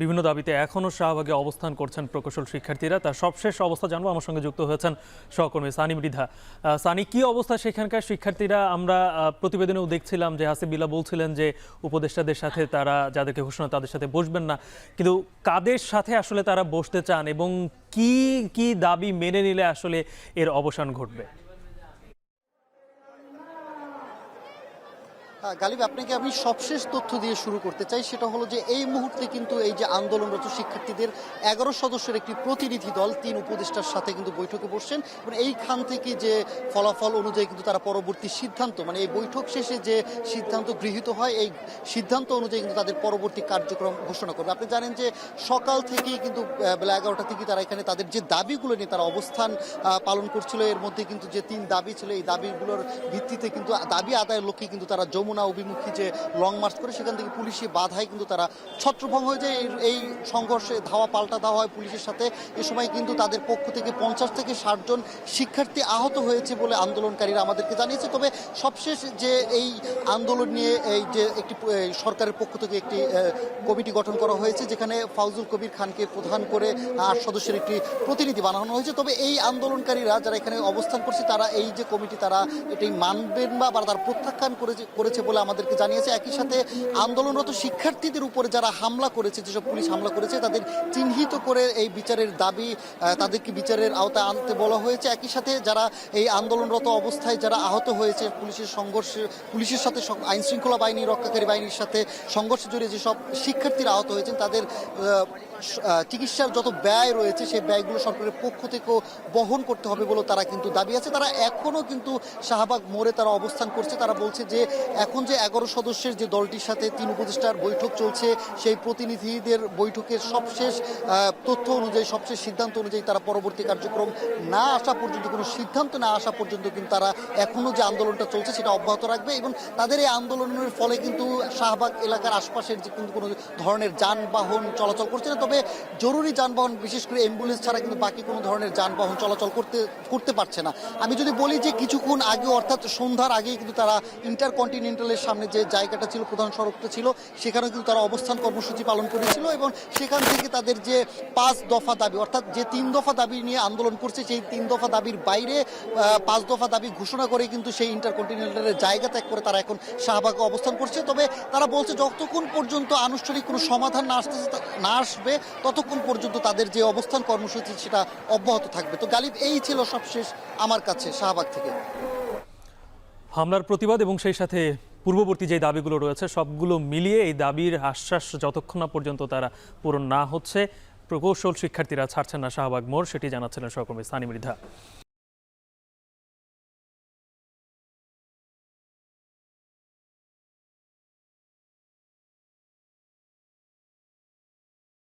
বিভিন্ন দাবিতে এখনো শাহবাগে অবস্থান করছেন প্রকৌশল শিক্ষার্থীরা। তার সবশেষ অবস্থা জানবো, আমার সঙ্গে যুক্ত হয়েছেন সহকর্মী সানি মৃধা। সানি, কি অবস্থা সেখানকার শিক্ষার্থীরা? আমরা প্রতিবেদনেও দেখছিলাম যে হাসিবুল্লাহ বলছিলেন যে উপদেষ্টাদের সাথে তারা যাদেরকে ঘোষণা তাদের সাথে বসবেন না, কিন্তু কাদের সাথে আসলে তারা বসতে চান এবং কি কি দাবি মেনে নিলে আসলে এর অবসান ঘটবে? গালিব, আপনাকে আমি সবশেষ তথ্য দিয়ে শুরু করতে চাই। সেটা হলো যে এই মুহূর্তে কিন্তু এই যে আন্দোলনরত শিক্ষার্থীদের 11 সদস্যের একটি প্রতিনিধি দল 3 উপদেষ্টার সাথে কিন্তু বৈঠকে বসছেন এবং এইখান থেকে যে ফলাফল অনুযায়ী কিন্তু তারা পরবর্তী সিদ্ধান্ত, মানে এই বৈঠক শেষে যে সিদ্ধান্ত গৃহীত হয় এই সিদ্ধান্ত অনুযায়ী কিন্তু তাদের পরবর্তী কার্যক্রম ঘোষণা করবে। আপনি জানেন যে সকাল থেকেই কিন্তু বেলা 11টা থেকে তারা এখানে তাদের যে দাবিগুলো নিয়ে তারা অবস্থান পালন করছিল। এর মধ্যে কিন্তু যে 3 দাবি ছিল, এই দাবিগুলোর ভিত্তিতে কিন্তু দাবি আদায়ের লক্ষ্যে কিন্তু তারা যমুনা অভিমুখী যে লং মার্চ করে সেখান থেকে পুলিশি বাধায় কিন্তু তারা ছত্রভঙ্গ হয়ে যায়। এই সংঘর্ষে ধাওয়া পাল্টা দেওয়া হয় পুলিশের সাথে। এ সময় কিন্তু তাদের পক্ষ থেকে 50 থেকে 60 জন শিক্ষার্থী আহত হয়েছে বলে আন্দোলনকারীরা আমাদেরকে জানিয়েছে। তবে সবশেষ যে এই আন্দোলন নিয়ে এই যে একটি সরকারের পক্ষ থেকে একটি কমিটি গঠন করা হয়েছে, যেখানে ফাউজুল কবির খানকে প্রধান করে 8 সদস্যের একটি প্রতিনিধি বানানো হয়েছে। তবে এই আন্দোলনকারীরা যারা এখানে অবস্থান করছে তারা এই যে কমিটি তারা এটি মানবেন বা তারা প্রত্যাখ্যান করেছে বলে আমাদেরকে জানিয়েছে। একই সাথে আন্দোলনরত শিক্ষার্থীদের উপরে যারা হামলা করেছে, যেসব পুলিশ হামলা করেছে, তাদের চিহ্নিত করে এই বিচারের দাবি, তাদেরকে বিচারের আওতায় আনতে বলা হয়েছে। একই সাথে যারা এই আন্দোলনরত অবস্থায় যারা আহত হয়েছে পুলিশের সংঘর্ষে, পুলিশের সাথে আইন শৃঙ্খলা বাহিনী, রক্ষাকারী বাহিনীর সাথে সংঘর্ষে জড়িয়ে যেসব শিক্ষার্থীরা আহত হয়েছেন তাদের চিকিৎসার যত ব্যয় রয়েছে সেই ব্যয়গুলো সরকারের পক্ষ থেকেও বহন করতে হবে বলে তারা কিন্তু দাবি আছে। তারা এখনও কিন্তু শাহবাগ মোড়ে তারা অবস্থান করছে। তারা বলছে যে এখন যে 11 সদস্যের যে দলটির সাথে 3 উপদেষ্টার বৈঠক চলছে, সেই প্রতিনিধিদের বৈঠকের সবশেষ তথ্য অনুযায়ী, সবশেষ সিদ্ধান্ত অনুযায়ী তারা পরবর্তী কার্যক্রম না আসা পর্যন্ত, কোনো সিদ্ধান্ত না আসা পর্যন্ত কিন্তু তারা এখনও যে আন্দোলনটা চলছে সেটা অব্যাহত রাখবে। এবং তাদের এই আন্দোলনের ফলে কিন্তু শাহবাগ এলাকার আশপাশের যে কিন্তু কোনো ধরনের যানবাহন চলাচল করছে না। তবে জরুরি যানবাহন, বিশেষ করে অ্যাম্বুলেন্স ছাড়া কিন্তু বাকি কোনো ধরনের যানবাহন চলাচল করতে পারছে না। আমি যদি বলি যে কিছুক্ষণ আগে, অর্থাৎ সন্ধ্যার আগেই কিন্তু তারা ইন্টারকন্টিনেন্টালের সামনে যে জায়গাটা ছিল, প্রধান সড়কটা ছিল, সেখানেও কিন্তু তারা অবস্থান কর্মসূচি পালন করেছিল এবং সেখান থেকে তাদের যে 5 দফা দাবি, অর্থাৎ যে 3 দফা দাবি নিয়ে আন্দোলন করছে, সেই 3 দফা দাবির বাইরে 5 দফা দাবি ঘোষণা করে কিন্তু সেই ইন্টারকন্টিনেন্টালের জায়গা ত্যাগ করে তারা এখন শাহবাগে অবস্থান করছে। তবে তারা বলছে যতক্ষণ পর্যন্ত আনুষ্ঠানিক কোনো সমাধান না আসবে ততক্ষণ পর্যন্ত তাদের যে অবস্থান কর্মসূচি সেটা অব্যাহত থাকবে। তো গালিব, এই ছিল সবশেষ আমার কাছে শাহবাগ থেকে। হামলার প্রতিবাদ এবং সেই সাথে পূর্ববর্তী যে দাবিগুলো রয়েছে সবগুলো মিলিয়ে এই দাবির আশ্বাস যতক্ষণ না পর্যন্ত তারা পূরণ না হচ্ছে, প্রকৌশল শিক্ষার্থীরা ছাড়ছেন না শাহবাগ মোড়, সেটি জানাচ্ছিলেন সহকর্মী সানি মৃধা।